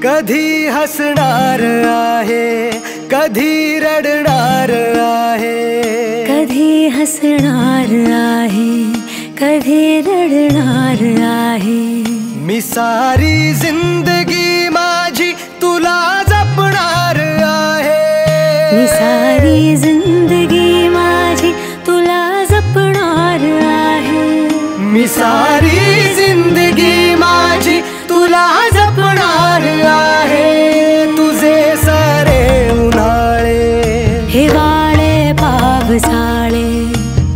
कधी हसणार आहे कधी रडणार आहे, कधी हसणार आहे कधी रडणार आहे. मी सारी जिंदगी माझी तुला जपणार आहे, मी सारी जिंदगी माझी तुला जपणार आहे. मी सारी जिंदगी माझी तुला जपणार आहे. तुझे सारे उन्हाळे हिवाळे पावसाळे,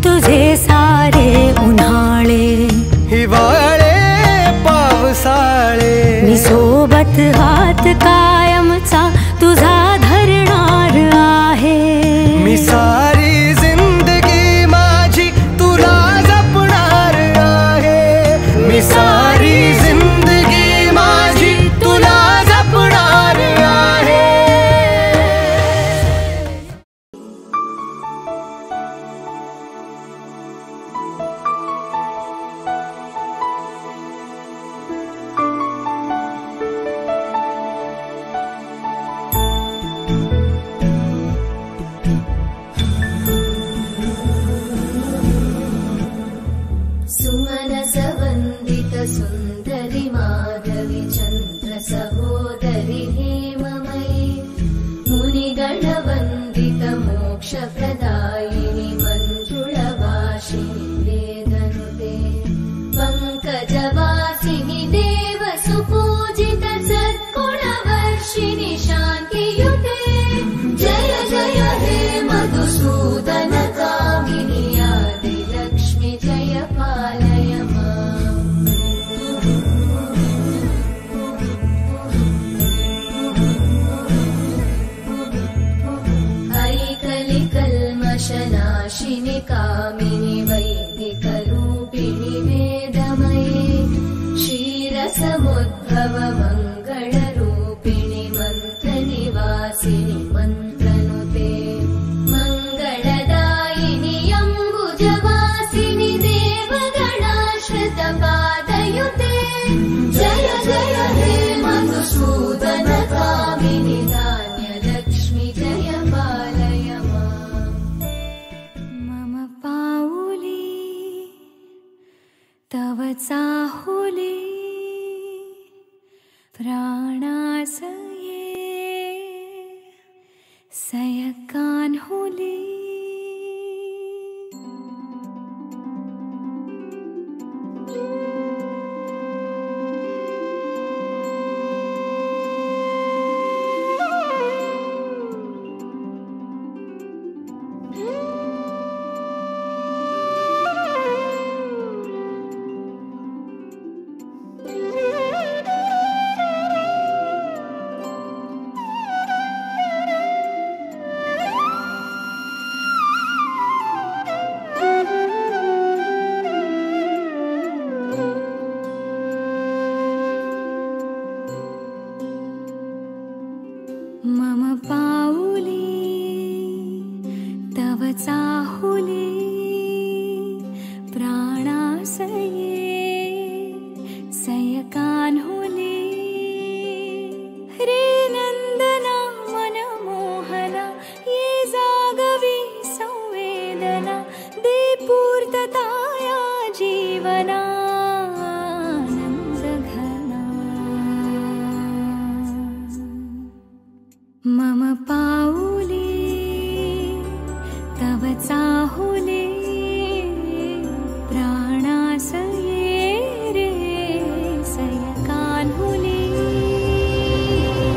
तुझे सारे उन्हाळे हिवाळे पावसाळे. मी सोबत हात कायमचा तुझा धरणार आहे. मी सारी जिंदगी माझी तुला जपणार आहे. मी सारी जिंदगी माझी तुला जपणार आहे. सुमनसवन्दित सुन्दरि माधवी चन्द्र सहोदरि हेममयी, मुनिगणवन्दित मोक्षप्रदायिनि मञ्जुळवासिनि वेदनुते, पङ्कजवासिनि देवसुपूजित सद्गुणवर्षिणि शान्तियुते. जय जय हे मधुसूदन कामिनि आदिलक्ष्मि जय पालय माम्. ऐकलिकल्मषनाशिनि कामिनि वैदिकरूपिणि वेदमये, क्षीरसमुद्भव मङ्गलरूपिणि मन्त्रनिवासिनि मन्त्रनुते, मङ्गलदायिनि अम्बुजवासिनि देवगणाश्रितपादयुते. जय जय हे मधुसूदन कामिनि धान्यलक्ष्मि जय पालय माम्. मम पाऊली तव चाहुली, प्राणासये सयकान्हुली. मम पाऊली तव चाहुली, प्राणासये सयकान्हुली. रे नन्दना मनमोहना ये जागवी संवेदना, दे पूर्तता या जीवनानन्दघना. मम पाऊली तव चाहुली, प्राणासये रे सयकान्हुली.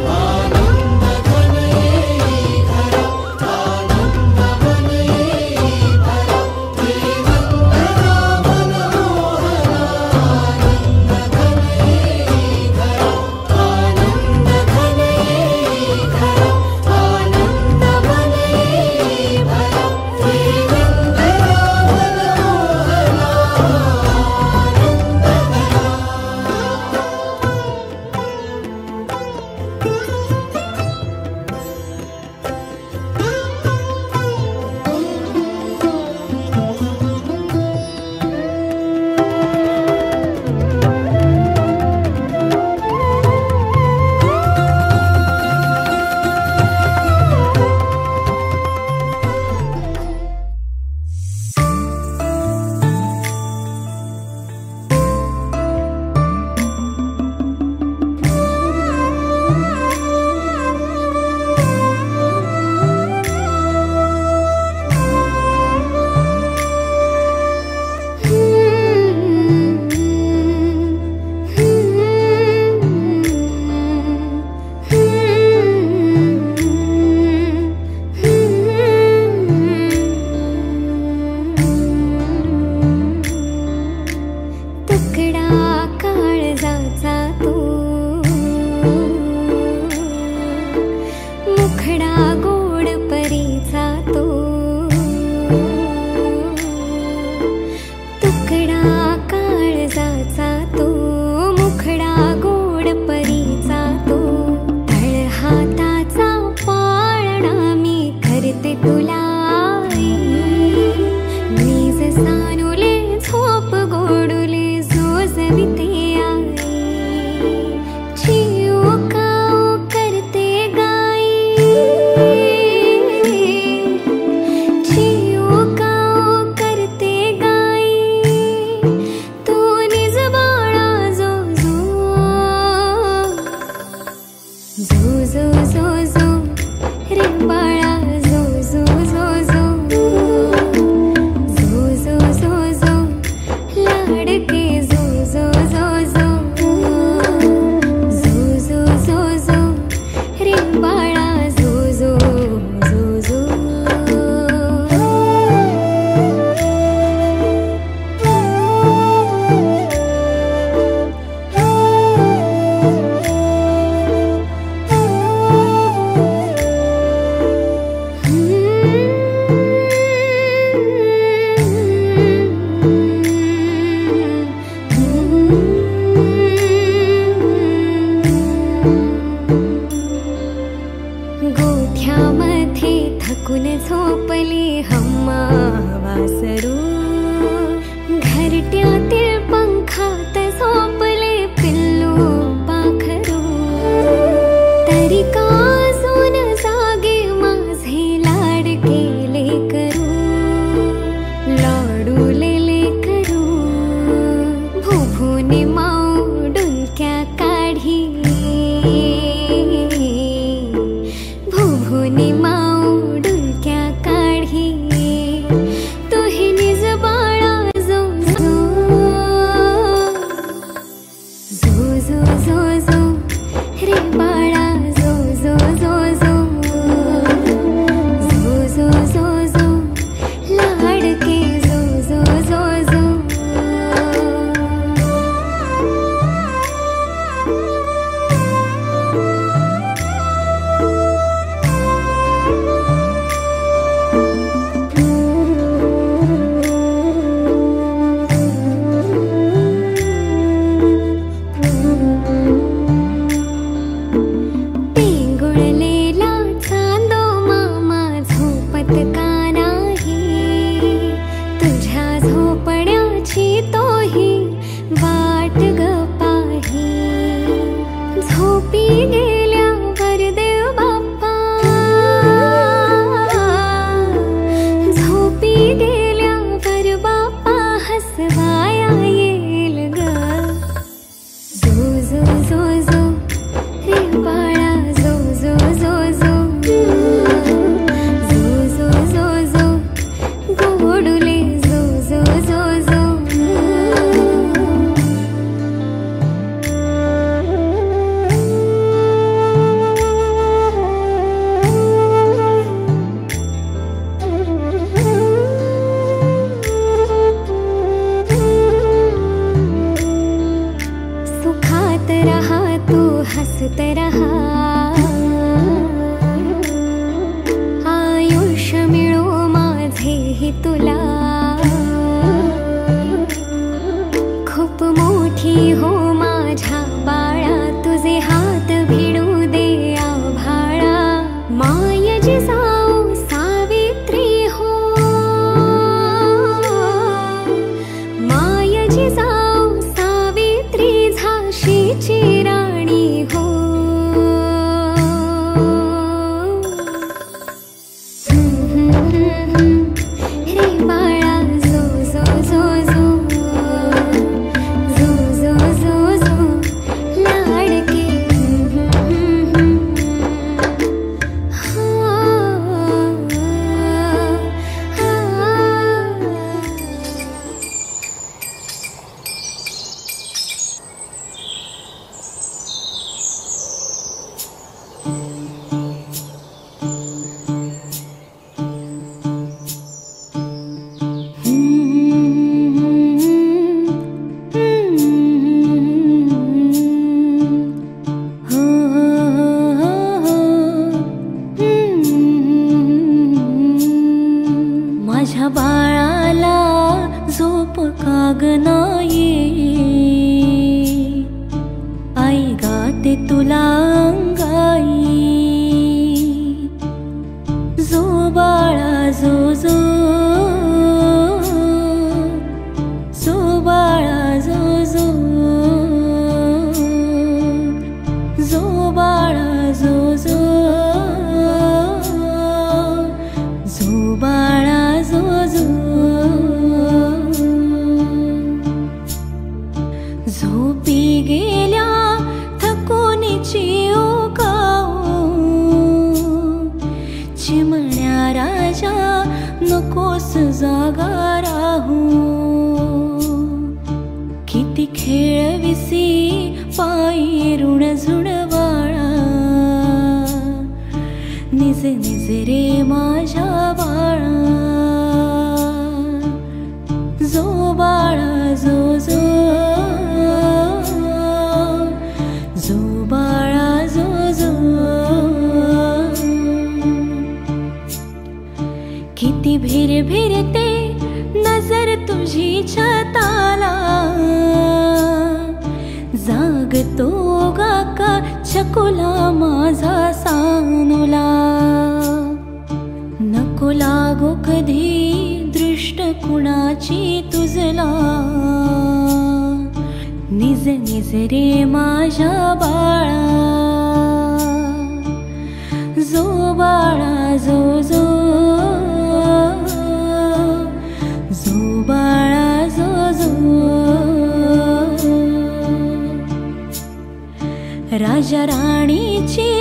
आनन्द झोपी गेल्यावर देव बाप्पा, झोपी गेल्यावर बाप्पा हसवाया येईल ग. जो जो जो जो रे बाळा जो जो जो जो, जो जो जो जो गोडुले जो जो जो जो. सुखात रहा तू हसत रहा, आयुष्य मिळो माझेही तुला. खूप मोठी हो माझ्या बाळा, तुझे हात भिडू दे आभाळा. माय जिजाऊ सावित्री हो, माय जिजाऊ सावित्री झाशीची राणी हो. रे बाळा जो जो जो जो, जो जो जो जो लाडके. माझ्या बाळाला झोप काग नाही, आई गाते तुला अंगाई. जो बाळा जो जो, जो बाळा जो जो, जो बाळा जो जो, जो बाळा जो जो. झोपी गेल्या थकूनची ओकाऊ, चिमण्या राजा नकोस जागा राहू. किती खेळविसी पायी ऋण जुळवाळा, निज निज रे माझ्या बाळा. जो बाळा जो जो, जो बाळा जो जो. किती भिर भिरते नजर तुझी छताला, जागतो गाका चकुला माझा सानुला. नको लागो कधी दृष्ट कुणाची तुझला, निज निज रे माझ्या बाळा. जो बाळा जो जो, जो बाळा जो जो. राजा राणीची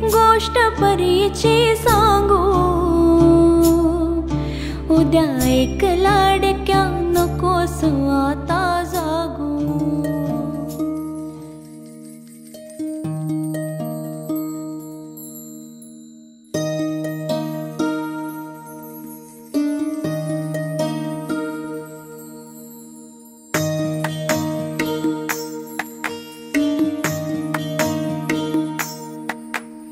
गोष्ट परीची सांगू, उद्या एक लाडक्या नकोस आता जागू.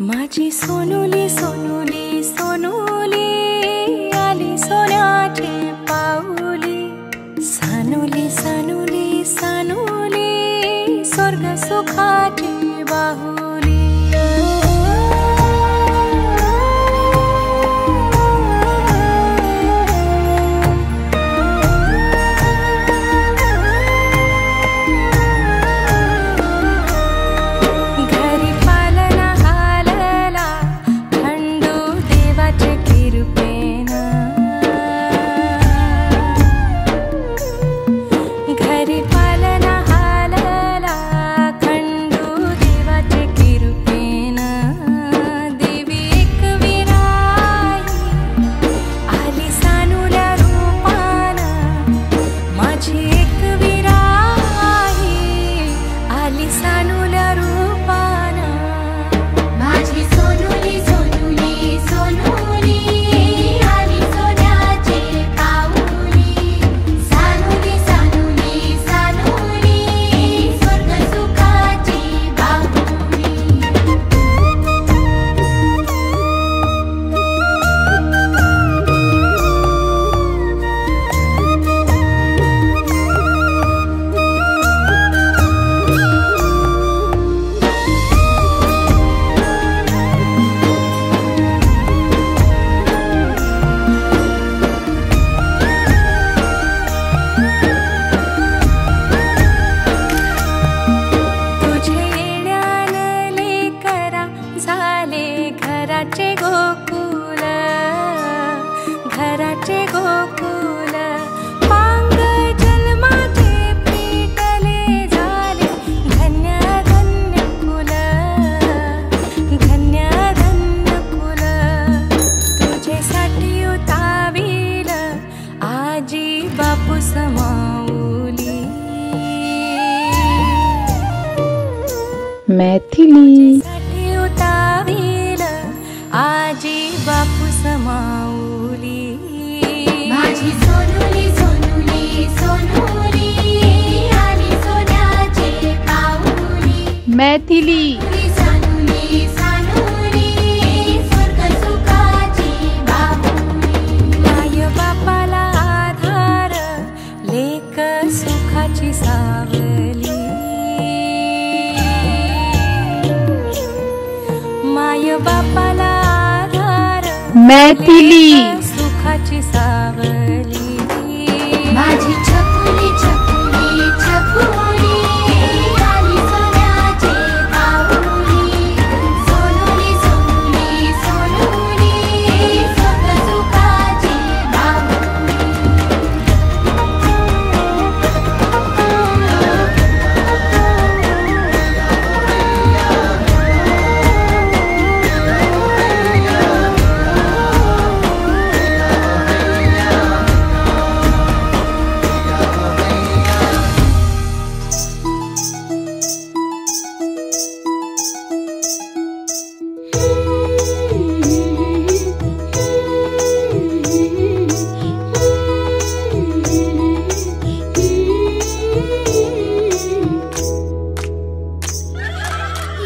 माझी सोनुली सोनुली सोनुली आली सोन्याची पाऊली. सानुली सानुली सानुली स्वर्ग सुखाची बाहुली. घरी घराचे गोकुल घराचे गोकुल पांग जन्माचे पेटले झाले धन्य धन्य कुल धन्य धन्य कुल तुझ्यासाठी उतावील आजी बापू समाऊली मैथिली उतावील आजी बापू समाऊली माझी सोनुली सोनुली सोनुली आली सोन्याचे पाऊली मैथिली सानुली सानुली स्वर्ग सुखाची बाहुली माय बापाला आधार लेक सुखाची सावली माय बापाला आधार मैथिली सुखाची सावली माझी छकुली छकुली छकुली आली सोन्याचे पाऊली सोनुली सोनुली सोनुली स्वर्ग सुखाची बाहुली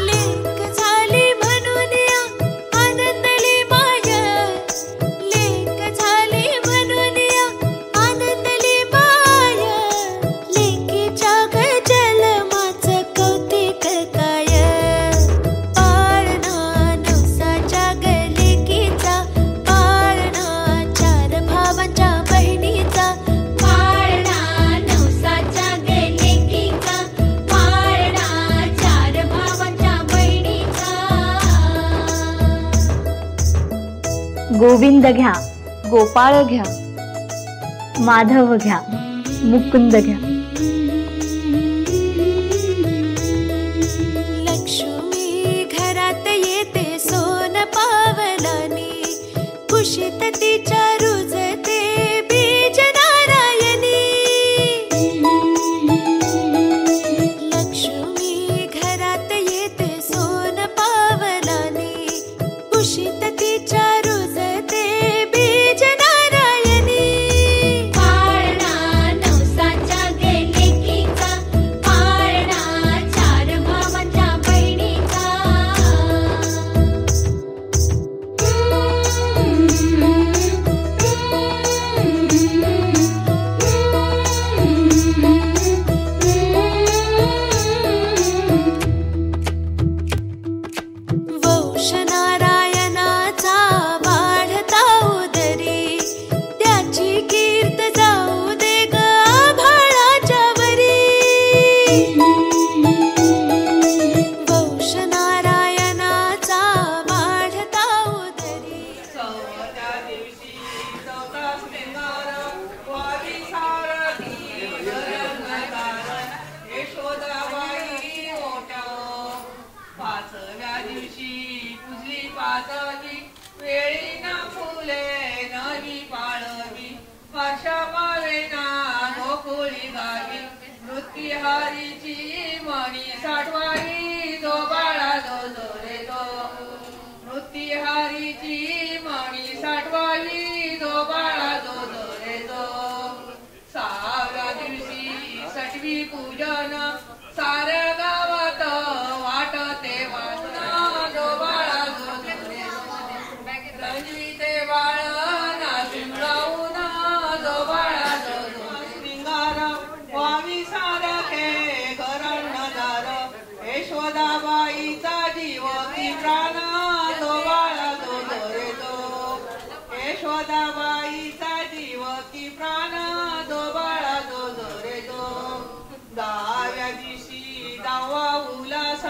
लेक झाली म्हणून या आनंदली माय लेक झाली म्हणून या आनंदली माय लेकीच्या जन्माचं कौतिक काय पाळणा नवसाच्या लेकीचा पाळणा चार भावांच्या बहिणीचा पाळणा नवसाच्या लेकीचा पाळणा चार भावांच्या बहिणीचा गोविंद घ्या गोपाळ घ्या माधव घ्या मुकुंद घ्या लक्ष्मी घरात येते सोन पावलानी कुशीत तिच्या रुजते बीज नारायणी लक्ष्मी घरात येते सोन पावलानी कुशीत तिच्या रुजते बीज नारायणी पाळणा नवसाच्या लेकीचा पाळणा चार भावांच्या बहिणीचा वंश नारायणाचा वाढता उदरी त्याची कीर्त जाऊ दे ग आभाळाच्या वरी वंश नारायणाचा वाढता उदरी चौथ्या दिवशी चौथा शृंगार वारी सारथी जयंकार यशोदाबाई मोठ्या पाचव्या दिवशी पुजली पातळी वेळी ना फुले नवी पाळवी वर्षा पावेना गोकुळी गावी मृत्युहारीची मणी साठवाई जो बाळा जो रे तो मृत्युहारीची मणी साठवाई जो बाळा जो रे तो सहाव्या दिवशी सटवी पूजन साऱ्या गावात वाटते वाचना जो बाळा जो रे रंजवी ते बाळ नाचून राहून जो बाळा जो श्रींगार वावी सारखे करण दार यशोदाबाईचा जीव की प्राण जो बाळा जो रे तो यशोदाबाईचा जीव की प्राण जो बाळा जो रे तो दहाव्या दिवशी दावा उलास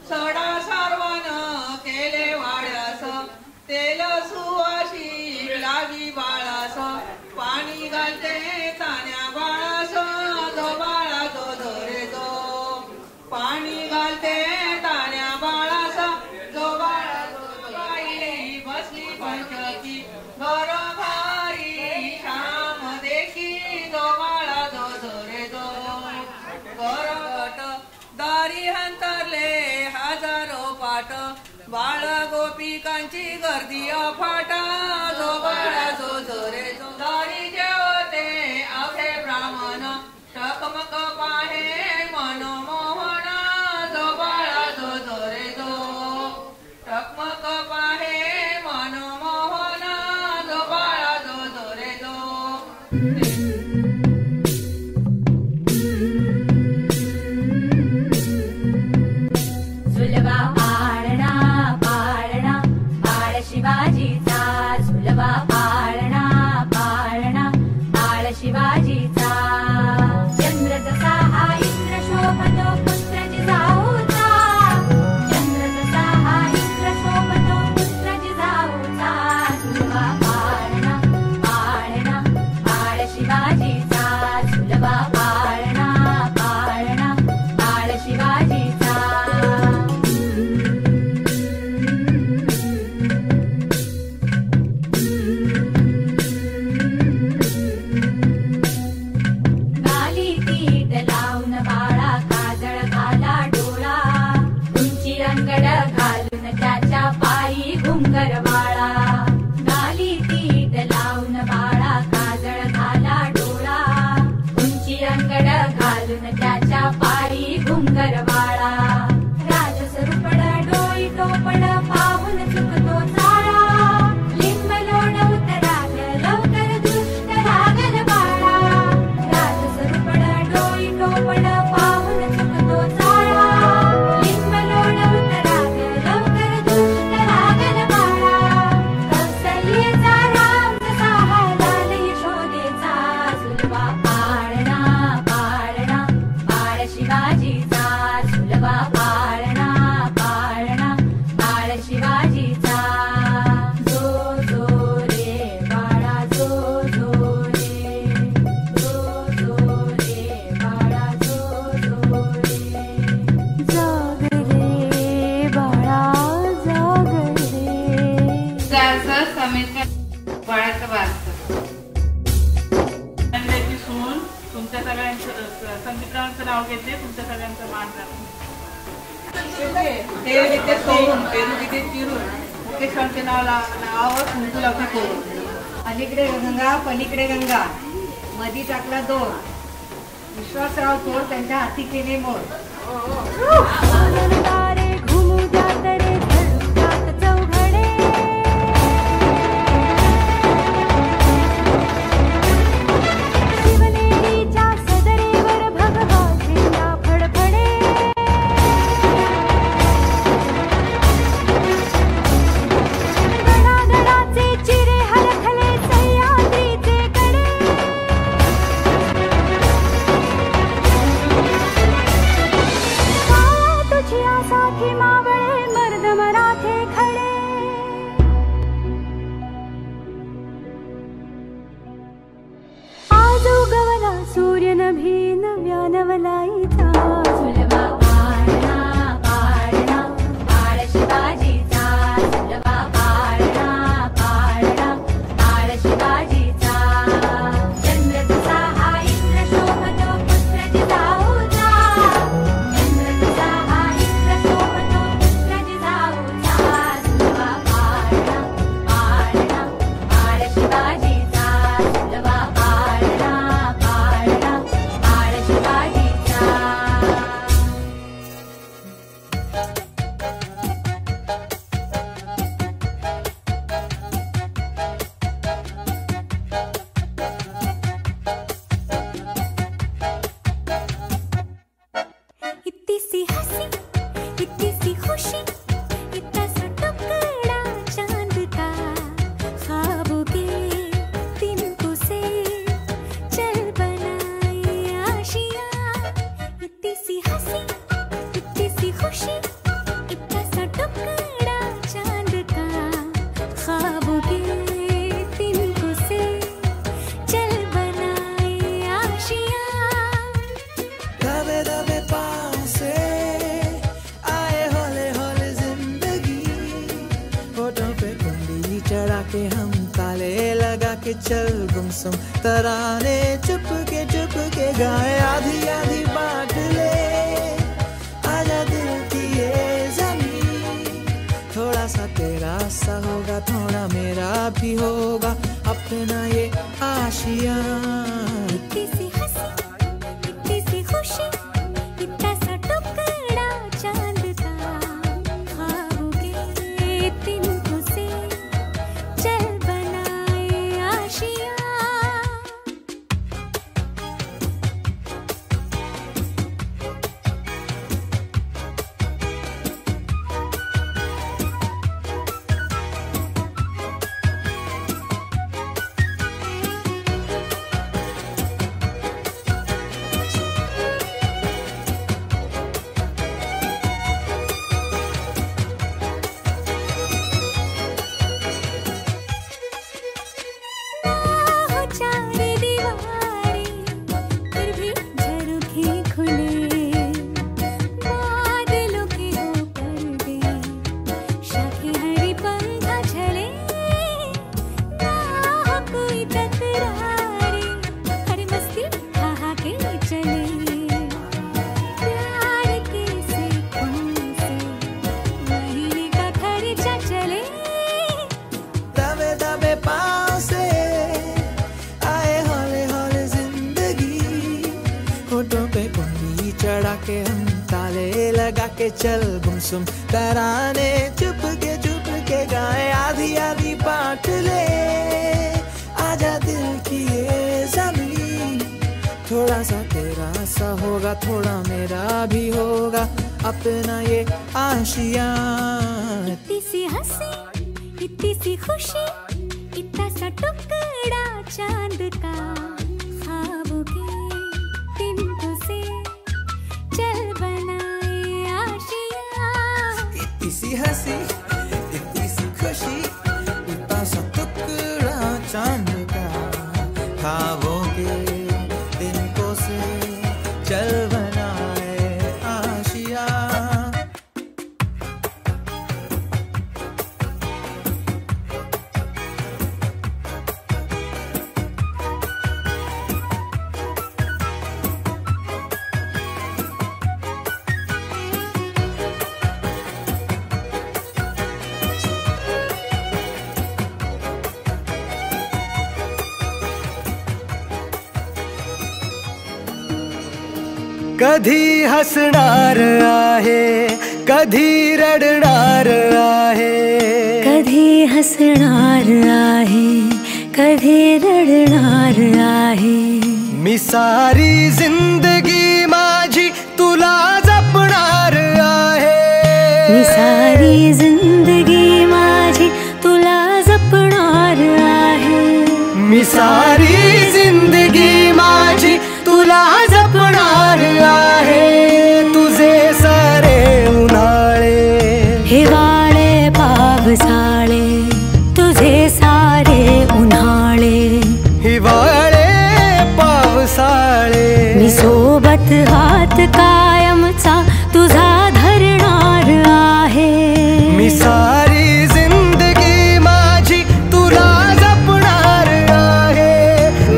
सडा सर्वान केले वाड्यास बाळ गोपिकांची गर्दी अफाटा जो बाळा जो झरे जो दारी जेवते अवघे ब्राह्मण टकमक पाहे मनमोहन जो बाळा जो झरे जो टकमक पाहे मनमोहन जो बाळा जो झरे जो झुलवा पाळणा पाळणा बाळ शिवाजीचा झुलवा पाळणा पाळणा बाळ शिवाजीचा चंद्र जसा हा इंद्र शोभतो पुत्र जिजाऊचा चंद्र जसा हा इंद्र शोभतो पुत्र जिजाऊचा झुलवा पाळणा पाळणा बाळ शिवाजीचा झुलवा पाळणा पाळणा बाळ शिवाजीचा गाली तीट लावून बाळा काजळ घाला डोळा उंची अंगड घालून त्याच्या पायी घुंगर वाळा गाली तीट लावून बाळा काजळ घाला डोळा उंची अंगड घालून त्याच्या पायी घुंगर वाळा राजसरूपड डोई टोपड पाहून चुकतो चाळा लिंब लोण उतराल लवकर दुष्ट लागल बाळा राजसरूपड डोई टोपड पाहून चुकतो चाळा लिंब लोण उतराल लवकर दुष्ट लागल बाळा कौसल्येचा राम जसा हा लाल यशोदेचा झुलवा पाळणा पाळणा बाळ शिवाजीचा झुलवा पाळणा पाळणा बाळ शिवाजीचा जो जो रे बाळा जो जो रे जो जो रे बाळा जो जो रे जाग रे बाळा जाग रे जायचं समेत बाळाचं वाचतं त्याची सून तुमच्या सगळ्यांचं संदीपरावांचं नाव घेते तुमच्या सगळ्यांचं मान राखून ते विद्येत सोडून पेरू विद्येत चिरून मुकेश्वरांचे नावावर कुंकू लावते करून अलीकडे गंगा पलीकडे गंगा मधी टाकला दोर विश्वासराव चोर त्यांच्या हाती केले मोर तारे घुमू जात रे झळकात चौघडे शिवनेरीच्या सदरेवर भगवा झेंडा फडफडे गडागडाचे चिरे हलखले सह्याद्रीचे कडे तुझी आसाठी मावळे मर्द मराठे खडे आज उगवला सूर्य नभी नव्या नवलाईचा झुलवा पाळणा पाळणा बाळ शिवाजीचा झुलवा पाळणा पाळणा बाळ शिवाजीचा चंद्र जसा हा इंद्र शोभतो पुत्र जिजाऊचा चंद्र जसा हा इंद्र शोभतो पुत्र जिजाऊचा झुलवा पाळणा पाळणा बाळ शिवाजीचा झुलवा पाळणा पाळणा बाळ शिवाजीचा इतनी सी हंसी इतनी सी खुशी इतना सा टुकड़ा चांद का ख्वाबों के तिनकों से चल बनाए आशियाँ इतनी सी हंसी इतनी सी खुशी इतना सा टुकड़ा चांद का ख्वाबों के तिनकों से चल बनाए आशियाँ दबे दबे पाँव से आए हौले हौले जिंदगी होठों पे कुंडली चढ़ा के हम ताले लगा के चल गुमसुम तराने चुप के गाए आधी आधी बांट ले आजा दिल की ये जमीन भी होगा अपना ये आशिया। इतनी सी हंसी, इतनी सी खुशी, इतना सा टुकड़ा चांद का, ख्वाबों के तिनकों से चल बनाए आशिया। चढ़ा के हम ताले लगा के चल गुमसुम तराने चुप के गाए आधी आधी बांट ले। आजा दिल की ये ज़मीं, थोड़ा सा तेरा सा होगा थोड़ा मेरा भी होगा अपना ये आशिया। इतनी सी हंसी, इतनी सी खुशी, इतना सा टुकड़ा चांद का, ख्वाबों के तिनकों से चल बनाए आशिया। इतनी सी हंसी, इतनी सी खुशी, इतना सा टुकड़ा चांद का, ख्वाबों के तिनकों से चल बनाए आशिया। कधी हसणार आहे, कधी रडणार आहे, कधी हसणार आहे, कधी रडणार आहे। मी सारी जिंदगी माझी तुला जपणार आहे, मी सारी जिंदगी माझी तुला जपणार आहे, मी सारी जिंदगी माझी तुला जपणार आहे। तुझे सारे उन्हाळे हिवाळे पावसाळे, तुझे सारे उन्हाळे हिवाळे पावसाळे, मी सोबत हात कायमचा तुझा धरणार आहे। मी सारी जिंदगी माझी तुला जपणार आहे,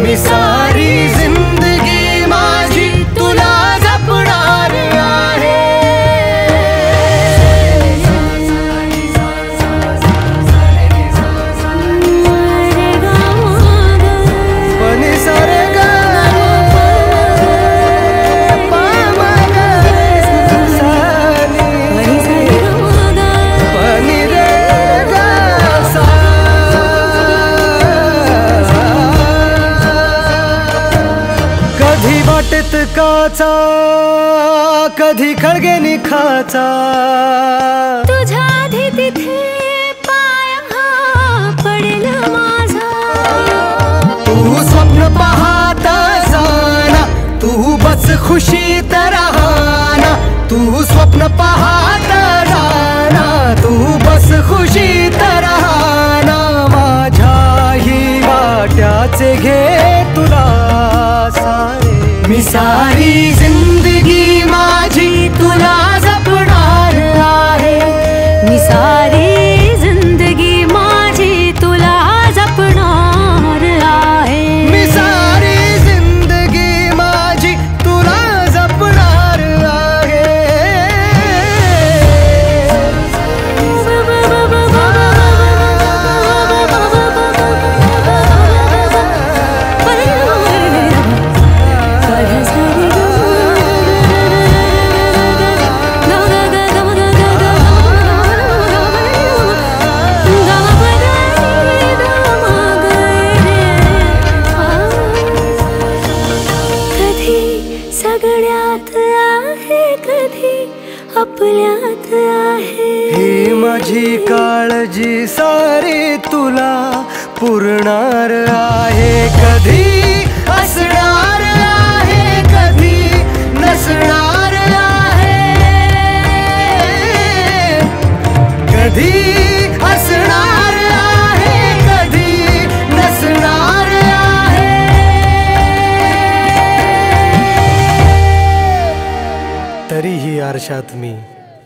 मी सारी जिंदगी माझी तुला जपणार आहे। पनि सारे गा पा मा गा सा नी पनि रे गा सा। कधी वाटेत काचा, कधी खळगे निखाचा, तुझ्या आधी तिथे पाय हा पडेल माझा। तू स्वप्न पाहत जाना, तू बस खुशीत राहना, तू स्वप्न पाहत जाना, तू बस खुशीत राहना। माझ्याही वाट्याचे घे तुला सारे, मी सारी जिंदगी माझी तुला जपणार आहे, मी सारी जिंदगी माझी तुला जपणार आहे। मी सारी जिंदगी माझी तुला जपणार आहे। माझी काळजी सारी तुला पुरणार आहे. कधी असणार आहे, कधी नसणार आहे. कधी असणार आहे, कधी नसणार आहे. तरीही आरशात मी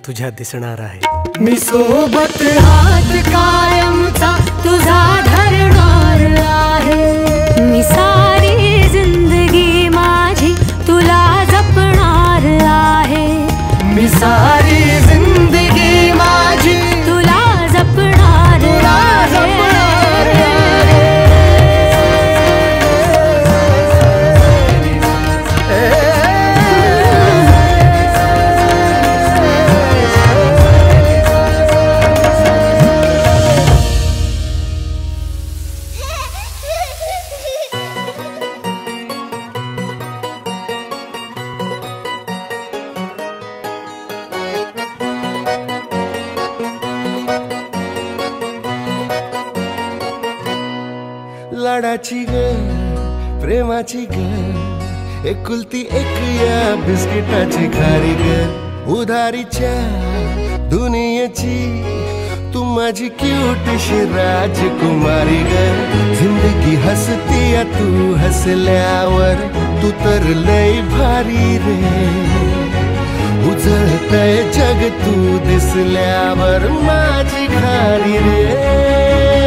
तुझ्या दिसणार आहे. मी सोबत हात कायमचा तुझा धरणार आहे. मी सारी जिंदगी माझी तुला जपणार आहे. मी सारी जिंदगी माझी तुला जपणार लाडाची ग प्रेमाची ग एकुलती एक या बिस्किटाची खारी ग. उधारीच्या दुनियेची तू माझी क्यूटशी राजकुमारी ग. जिंदगी हसती या तू हसल्यावर तू तर लय भारी रे. उजळतय जग तू दिसल्यावर माझी घारी रे.